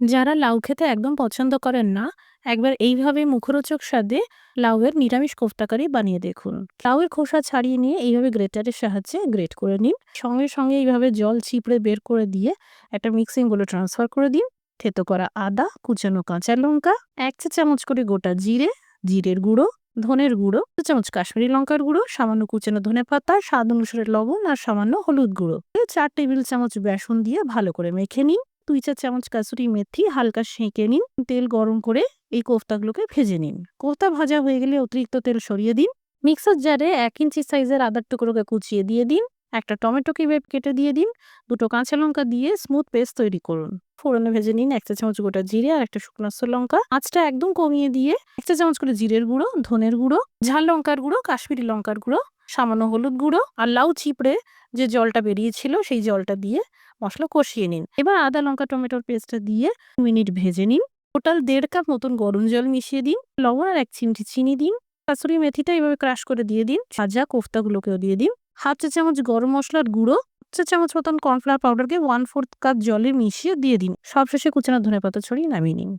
যারা লাউ খেতে একদম পছন্দ করেন না, একবার এইভাবে মুখরোচক স্বাদে লাউয়ের নিরামিষ কোফতা কারি বানিয়ে দেখুন। লাউয়ের খোসা ছাড়িয়ে নিয়ে এইভাবে গ্রেটারের সাহায্যে গ্রেট করে নিন। সঙ্গে সঙ্গে এইভাবে জল চিপড়ে বের করে দিয়ে একটা মিক্সিং বোলে ট্রান্সফার করে দিন। থেতো করা আদা, কুচানো কাঁচা লঙ্কা, ১ চা চামচ করে গোটা জিরে, জিরের গুঁড়ো, ধনের গুঁড়ো, ২ চামচ কাশ্মীরি লঙ্কার গুঁড়ো, সামান্য কুচানো ধনেপাতা, স্বাদ অনুসারে লবণ আর সামান্য হলুদ গুঁড়ো, ৪ টেবিল চামচ বেসন দিয়ে ভালো করে মেখে নিন। ২ চা চামচ কাসুরি মেথি হালকা সেঁকে নিন। তেল গরম করে এই কোফতাগুলোকে ভেজে নিন। কোফতা ভাজা হয়ে গেলে অতিরিক্ত তেল সরিয়ে দিন। মিক্সার জারে ১ ইঞ্চি সাইজের আদার টুকরোকে কুচিয়ে দিয়ে দিন। একটা টমেটো কিউব কেটে দিয়ে দিন। ২ টো কাঁচা লঙ্কা দিয়ে স্মুথ পেস্ট তৈরি করুন। ফোড়নে ভেজে নিন ১ চা চামচ গোটা জিরে আর একটা শুকনো লঙ্কা। আঁচটা একদম কমিয়ে দিয়ে ১ চা চামচ করে জিরের গুঁড়ো, ধনের গুঁড়ো, ঝাল লঙ্কার গুঁড়ো, কাশ্মীরি লঙ্কার গুঁড়ো, সামান্য হলুদ গুঁড়ো আর লাউ চিপড়ে যে জলটা বেরিয়েছিল সেই জলটা দিয়ে মসলা কষিয়ে নিন। এবার আদা, লঙ্কা, টমেটোর পেস্টটা দিয়ে মিনিট ভেজে নিন। টোটাল ১.৫ কাপ মতন গরম জল মিশিয়ে দিন। লবণ আর ১ চিমটি চিনি দিন। কাসুরি মেথিটা এভাবে ক্রাশ করে দিয়ে দিন। ভাজা কোফতাগুলোকেও দিয়ে দিন। ১/২ চা চামচ গরম মসলার গুঁড়ো, ১ চা চামচ মতন কর্নফ্লাওয়ার পাউডারকে 1/4 কাপ জলে মিশিয়ে দিয়ে দিন। সবশেষে কুচানো ধনেপাতা ছড়িয়ে নামিয়ে নিন।